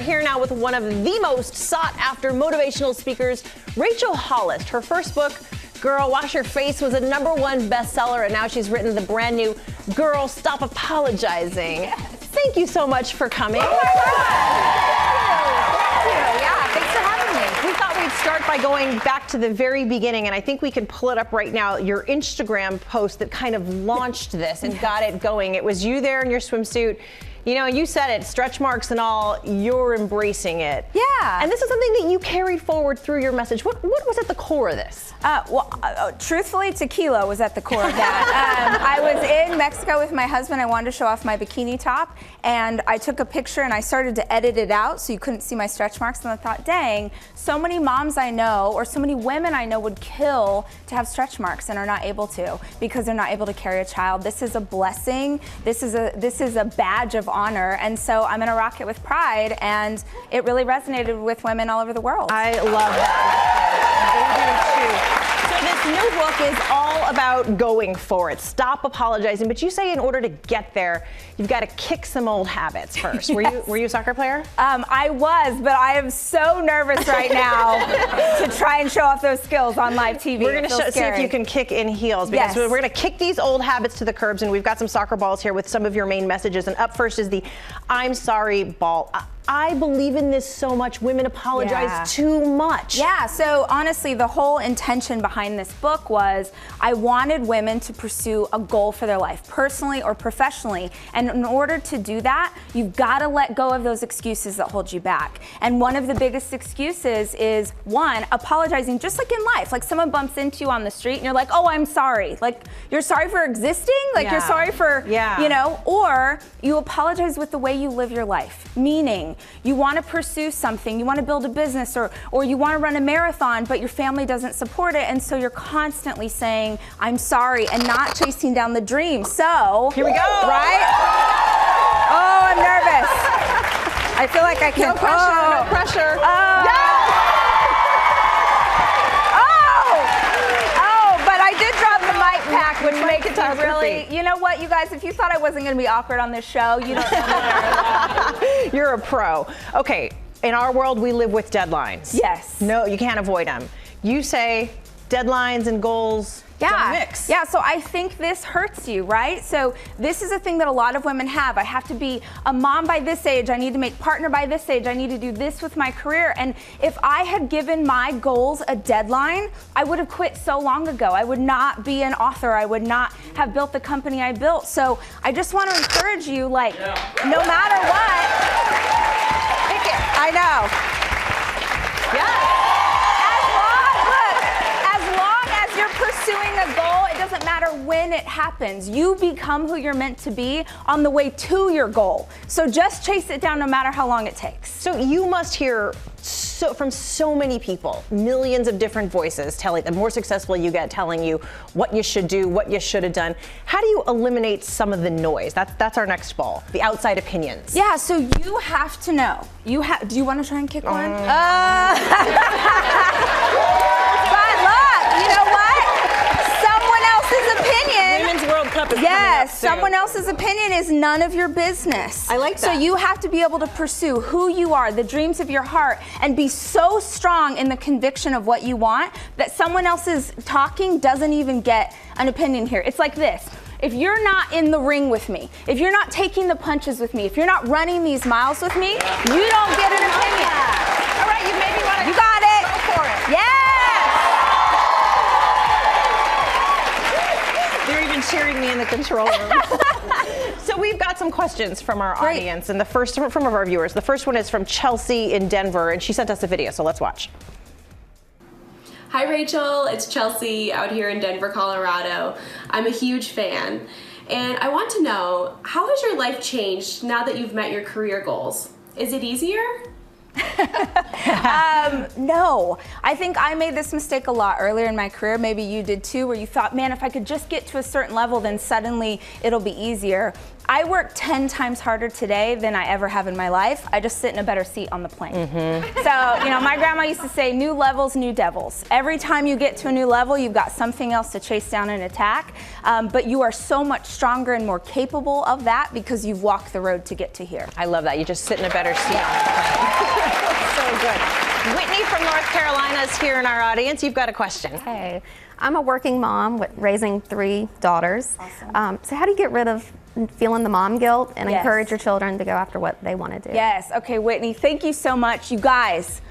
here now with one of the most sought-after motivational speakers, Rachel Hollis. Her first book, Girl, Wash Your Face, was a #1 bestseller, and now she's written the brand new Girl, Stop Apologizing. Yes. Thank you so much for coming. Oh my God. Thank you. Yeah, thanks for having me. We thought we'd start by going back to the very beginning, and I think we can pull it up right now, your Instagram post that kind of launched this and got it going. It was you there in your swimsuit. You know, you said it, stretch marks and all, you're embracing it. Yeah. And this is something that you carried forward through your message. What was at the core of this? Truthfully, tequila was at the core of that. I was in Mexico with my husband. I wanted to show off my bikini top, and I took a picture and I started to edit it out so you couldn't see my stretch marks, and I thought, dang, so many moms I know, or so many women I know would kill to have stretch marks and are not able to because they're not able to carry a child. This is a blessing. This is a badge of honor, and so I'm gonna rock it with pride, and it really resonated with women all over the world. I love that. They do too. So this new book is all about going for it. Stop apologizing. But you say in order to get there, you've got to kick some old habits first. Yes. Were you a soccer player? I was, but I am so nervous right now to try and show off those skills on live TV. We're going to see if you can kick in heels, because we're going to kick these old habits to the curbs, and we've got some soccer balls here with some of your main messages. And up first is the I'm sorry ball. I believe in this so much. Women apologize too much. Yeah, so honestly, the whole intention behind this book was I wanted women to pursue a goal for their life, personally or professionally. And in order to do that, you've got to let go of those excuses that hold you back. And one of the biggest excuses is, one, apologizing, just like in life. Like someone bumps into you on the street and you're like, oh, I'm sorry. Like, you're sorry for existing? Like, you're sorry for, you know, or you apologize with the way you live your life. Meaning, you want to pursue something, you want to build a business, or you want to run a marathon, but your family doesn't support it, and so you're constantly saying, I'm sorry, and not chasing down the dream. So, here we go. Right? Oh, I'm nervous. I feel like I can. No pressure, no pressure. I did drop the mic pack, which makes it really, you know what, you guys, if you thought I wasn't going to be awkward on this show, you don't know me very well. You're a pro. Okay, in our world, we live with deadlines. Yes. No, you can't avoid them. You say deadlines and goals don't mix. Yeah, so I think this hurts you, right? So this is a thing that a lot of women have. I have to be a mom by this age. I need to make partner by this age. I need to do this with my career. And if I had given my goals a deadline, I would have quit so long ago. I would not be an author. I would not have built the company I built. So I just want to encourage you, like, no matter what, pick it. I know. Yeah. Pursuing a goal, it doesn't matter when it happens. You become who you're meant to be on the way to your goal. So just chase it down no matter how long it takes. So you must hear from so many people, millions of different voices telling, the more successful you get, telling you what you should do, what you should have done. How do you eliminate some of the noise? That's our next ball, the outside opinions. Yeah, so you have to know. Do you want to try and kick one? But look, you know what? Opinion. Women's World Cup is yes, someone else's opinion is none of your business. I like that. So you have to be able to pursue who you are, the dreams of your heart, and be so strong in the conviction of what you want that someone else's talking doesn't even get an opinion here. It's like this. If you're not in the ring with me, if you're not taking the punches with me, if you're not running these miles with me, you don't get an opinion. All right, you maybe want to. You got it. Go for it. Yeah. Cheering me in the control room. So we've got some questions from our audience, and the first from our viewers. The first one is from Chelsea in Denver, and she sent us a video, so let's watch. Hi Rachel, it's Chelsea out here in Denver, Colorado. I'm a huge fan, and I want to know, how has your life changed now that you've met your career goals? Is it easier? No, I think I made this mistake a lot earlier in my career. Maybe you did too, where you thought, man, if I could just get to a certain level, then suddenly it'll be easier. I work 10 times harder today than I ever have in my life. I just sit in a better seat on the plane. So, you know, my grandma used to say, new levels, new devils. Every time you get to a new level, you've got something else to chase down and attack. But you are so much stronger and more capable of that because you've walked the road to get to here. I love that. You just sit in a better seat on the plane. good. Whitney from North Carolina is here in our audience. You've got a question. Hey, I'm a working mom with raising 3 daughters. Awesome. So how do you get rid of feeling the mom guilt and Yes. encourage your children to go after what they want to do? Yes, okay, Whitney, thank you so much. You guys,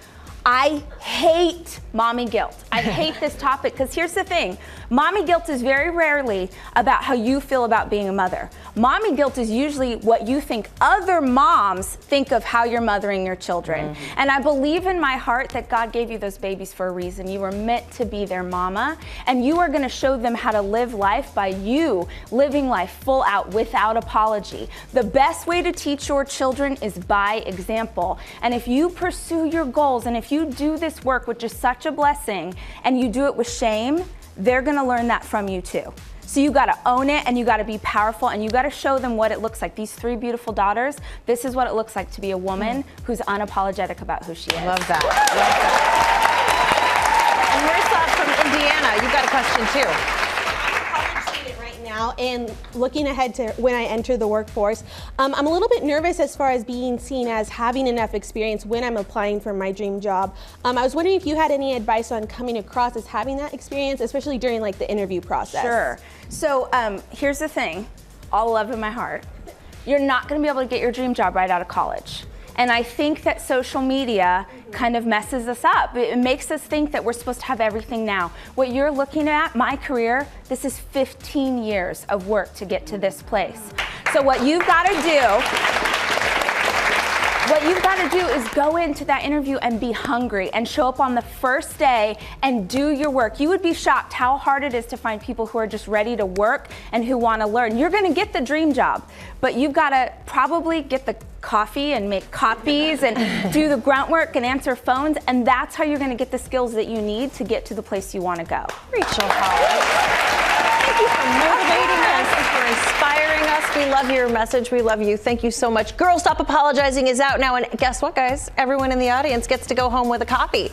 I hate mommy guilt. I hate this topic because here's the thing. Mommy guilt is very rarely about how you feel about being a mother. Mommy guilt is usually what you think other moms think of how you're mothering your children. And I believe in my heart that God gave you those babies for a reason. You were meant to be their mama, and you are going to show them how to live life by you living life full out without apology. The best way to teach your children is by example. And if you pursue your goals and if you do this work, which is such a blessing, and you do it with shame, they're gonna learn that from you too. So you gotta own it, and you gotta be powerful, and you gotta show them what it looks like. These 3 beautiful daughters, this is what it looks like to be a woman who's unapologetic about who she is. Love that. Love that. And Marissa from Indiana, you've got a question too. Now, and looking ahead to when I enter the workforce, I'm a little bit nervous as far as being seen as having enough experience when I'm applying for my dream job. I was wondering if you had any advice on coming across as having that experience, especially during like the interview process. Sure. So here's the thing, all love in my heart. You're not gonna be able to get your dream job right out of college. And I think that social media kind of messes us up. It makes us think that we're supposed to have everything now. What you're looking at, my career, this is 15 years of work to get to this place. So what you've got to do is go into that interview and be hungry and show up on the first day and do your work. You would be shocked how hard it is to find people who are just ready to work and who want to learn. You're going to get the dream job, but you've got to probably get the coffee and make copies and do the grunt work and answer phones, and that's how you're going to get the skills that you need to get to the place you want to go. Rachel Hollis, thank you for motivating us and for inspiring us. We love your message. We love you. Thank you so much. Girl Stop Apologizing is out now, and guess what, guys? Everyone in the audience gets to go home with a copy.